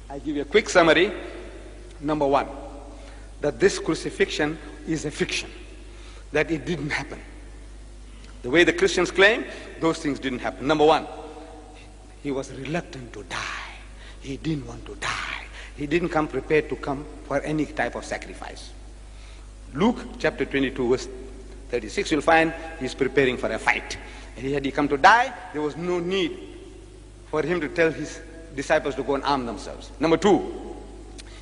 I give you a quick summary. Number one, that this crucifixion is a fiction, that it didn't happen. The way the Christians claim, those things didn't happen. Number one, he was reluctant to die. He didn't want to die. He didn't come prepared to come for any type of sacrifice. Luke chapter 22 verse 36, you'll find he's preparing for a fight. And had he come to die, there was no need for him to tell his disciples to go and arm themselves. Number two,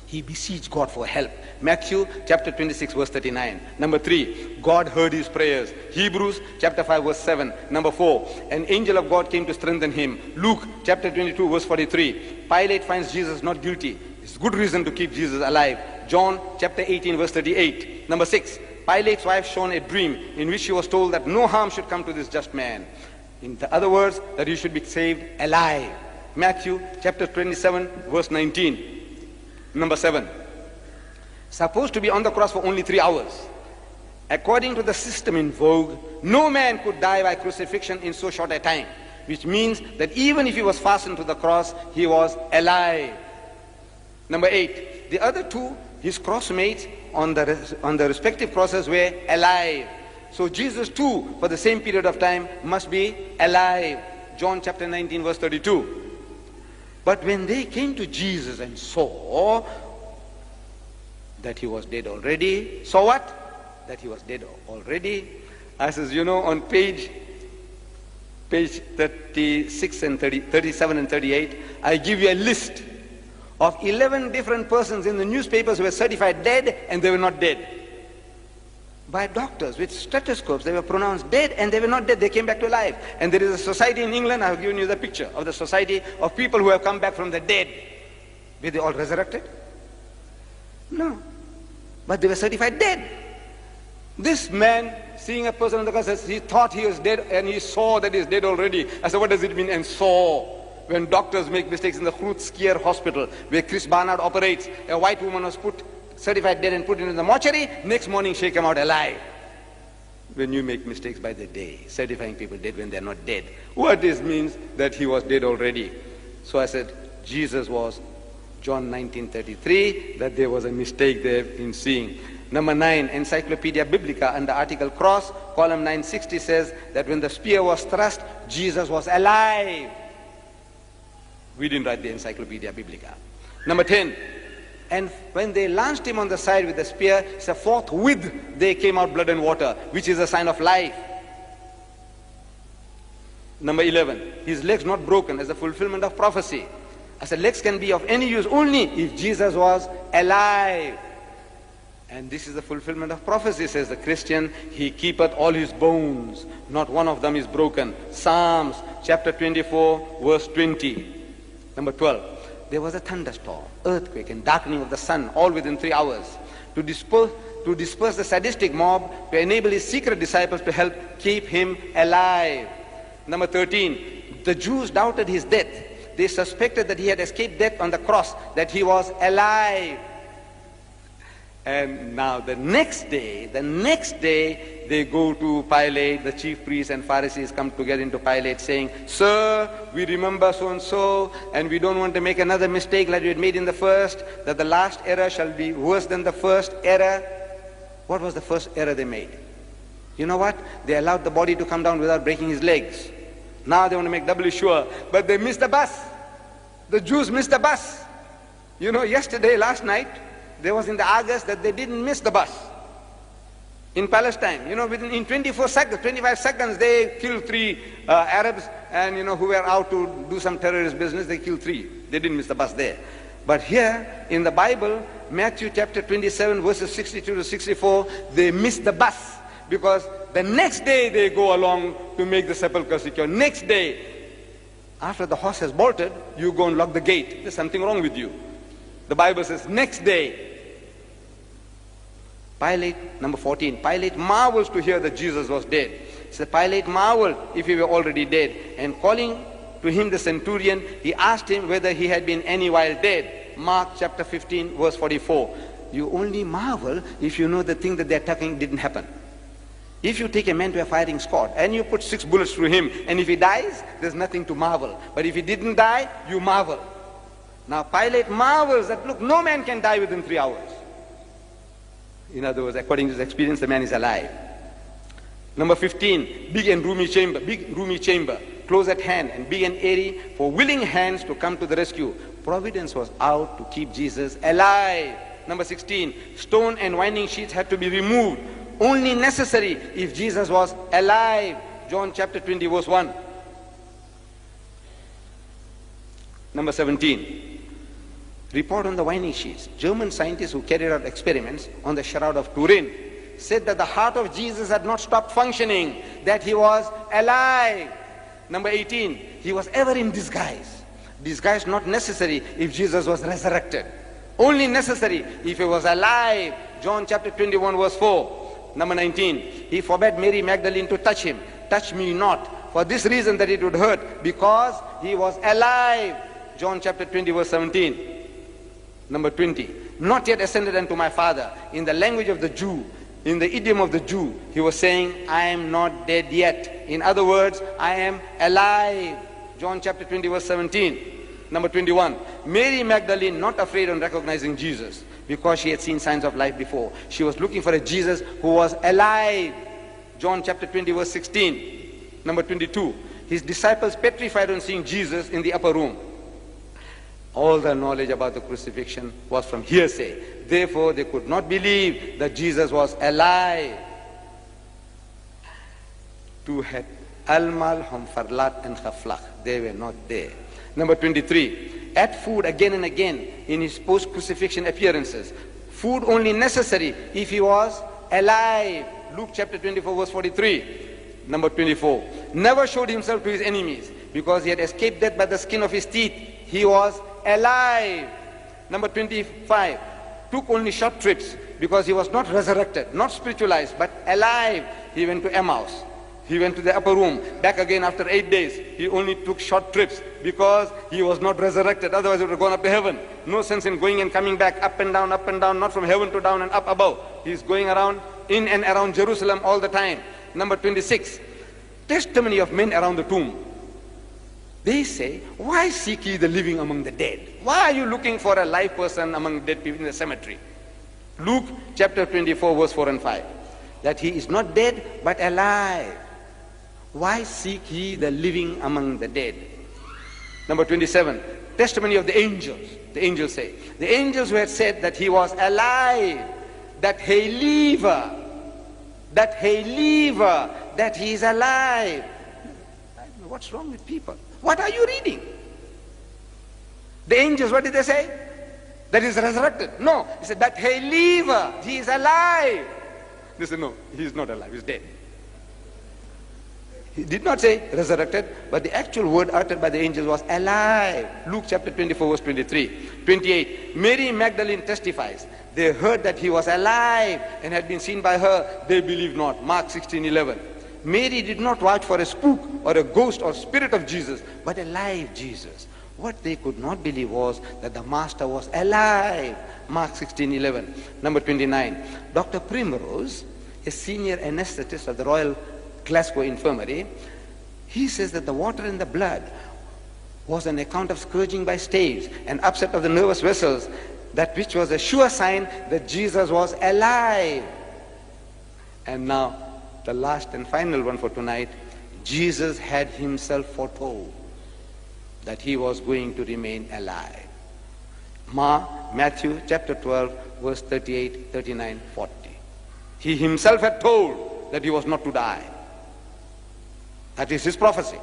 he beseeched God for help. Matthew chapter 26 verse 39. Number three, God heard his prayers. Hebrews chapter 5 verse 7. Number four, an angel of God came to strengthen him. Luke chapter 22 verse 43. Pilate finds Jesus not guilty. It's good reason to keep Jesus alive. John chapter 18 verse 38. Number six, Pilate's wife shown a dream in which she was told that no harm should come to this just man. In other words, that he should be saved alive. Matthew chapter 27 verse 19. Number seven, supposed to be on the cross for only 3 hours. According to the system in vogue, no man could die by crucifixion in so short a time, which means that even if he was fastened to the cross, he was alive. Number eight, the other two, his crossmates on the respective crosses, were alive. So Jesus too, for the same period of time, must be alive. John chapter 19 verse 32. But when they came to Jesus and saw that he was dead already, saw what? That he was dead already. I says, you know, on page 36 and 37 and 38, I give you a list of 11 different persons in the newspapers who were certified dead and they were not dead. By doctors with stethoscopes, they were pronounced dead and they were not dead, they came back to life. And there is a society in England, I have given you the picture of the society of people who have come back from the dead. Were they all resurrected? No. But they were certified dead. This man, seeing a person on the cross, says he thought he was dead and he saw that he's dead already. I said, what does it mean, and saw? When doctors make mistakes in the Crucifixion hospital, where Chris Barnard operates, a white woman was certified dead and put into the mortuary, next morning she came out alive. When you make mistakes by the day, certifying people dead when they're not dead, what this means? That he was dead already. So I said, Jesus was John 19:33, that there was a mistake there in seeing. Number 9, Encyclopedia Biblica under article cross, column 960 says that when the spear was thrust, Jesus was alive. We didn't write the Encyclopedia Biblica. Number 10, and when they launched him on the side with the spear, so forthwith they came out blood and water, which is a sign of life. Number 11, his legs not broken as a fulfillment of prophecy. I said legs can be of any use only if Jesus was alive. And this is the fulfillment of prophecy, says the Christian. He keepeth all his bones, not one of them is broken. Psalms chapter 24 verse 20. Number 12, there was a thunderstorm, earthquake, and darkening of the sun, all within 3 hours, to disperse the sadistic mob, to enable his secret disciples to help keep him alive. Number 13, the Jews doubted his death. They suspected that he had escaped death on the cross, that he was alive. And now the next day, they go to Pilate, the chief priests and Pharisees come together into Pilate saying, Sir, we remember so-and-so, and we don't want to make another mistake like we had made in the first, that the last error shall be worse than the first error. What was the first error they made? You know what? They allowed the body to come down without breaking his legs. Now they want to make doubly sure, but they missed the bus. The Jews missed the bus. You know, last night, there was in the Argus that they didn't miss the bus. In Palestine, you know, in 25 seconds, they killed 3 Arabs, and you know, who were out to do some terrorist business, they killed 3. They didn't miss the bus there. But here, in the Bible, Matthew chapter 27, verses 62 to 64, they missed the bus, because the next day they go along to make the sepulchre secure. Next day, after the horse has bolted, you go and lock the gate. There's something wrong with you. The Bible says, next day, Pilate, number 14, Pilate marvels to hear that Jesus was dead. So Pilate marveled if he were already dead. And calling to him the centurion, he asked him whether he had been any while dead. Mark chapter 15, verse 44. You only marvel if you know the thing that they're talking didn't happen. If you take a man to a firing squad and you put 6 bullets through him, and if he dies, there's nothing to marvel. But if he didn't die, you marvel. Now Pilate marvels that, look, no man can die within 3 hours. In other words, according to his experience, the man is alive. Number 15, big and roomy chamber, close at hand and big and airy for willing hands to come to the rescue. Providence was out to keep Jesus alive. Number 16, stone and winding sheets had to be removed, only necessary if Jesus was alive. John chapter 20 verse 1. Number 17, report on the winding sheets. German scientists who carried out experiments on the Shroud of Turin said that the heart of Jesus had not stopped functioning, that he was alive. Number 18, he was ever in disguise. Disguise not necessary if Jesus was resurrected. Only necessary if he was alive. John chapter 21 verse 4. Number 19, he forbade Mary Magdalene to touch him. Touch me not, for this reason that it would hurt, because he was alive. John chapter 20 verse 17. Number 20, not yet ascended unto my Father. In the language of the Jew, in the idiom of the Jew, he was saying, I am not dead yet. In other words, I am alive. John chapter 20 verse 17. Number 21, Mary Magdalene not afraid on recognizing Jesus because she had seen signs of life before. She was looking for a Jesus who was alive. John chapter 20 verse 16. Number 22, his disciples petrified on seeing Jesus in the upper room. All the knowledge about the crucifixion was from hearsay. Therefore, they could not believe that Jesus was alive. Two had Almal, Hamfarlat and Khaflach. They were not there. Number 23, ate food again and again in his post-crucifixion appearances. Food only necessary if he was alive. Luke chapter 24 verse 43. Number 24, never showed himself to his enemies because he had escaped death by the skin of his teeth. He was alive. Number 25, took only short trips because he was not resurrected, not spiritualized, but alive. He went to Emmaus. He went to the upper room, back again after 8 days. He only took short trips because he was not resurrected. Otherwise he would have gone up to heaven. No sense in going and coming back, up and down, not from heaven to down and up above. He's going around, in and around Jerusalem all the time. Number 26, testimony of men around the tomb. They say, why seek ye the living among the dead? Why are you looking for a live person among dead people in the cemetery? Luke chapter 24 verse 4 and 5. That he is not dead but alive. Why seek ye the living among the dead? Number 27, testimony of the angels. The angels say, the angels who had said that he was alive, that he live, that he is alive. What's wrong with people? What are you reading? The angels, what did they say? That he is resurrected. No, he said that he live, he is alive. They said no, he is not alive, he is dead. He did not say resurrected, but the actual word uttered by the angels was alive. Luke chapter 24 verse 23. 28, Mary Magdalene testifies. They heard that he was alive and had been seen by her. They believed not. Mark 16:11. Mary did not watch for a spook or a ghost or spirit of Jesus, but a live Jesus. What they could not believe was that the Master was alive. Mark 16:11. Number 29, Dr. Primrose, a senior anesthetist of the Royal Glasgow Infirmary, he says that the water in the blood was an account of scourging by staves and upset of the nervous vessels, that which was a sure sign that Jesus was alive. And now, the last and final one for tonight, Jesus had himself foretold that he was going to remain alive. Matthew chapter 12 verse 38, 39, 40. He himself had told that he was not to die. That is his prophecy.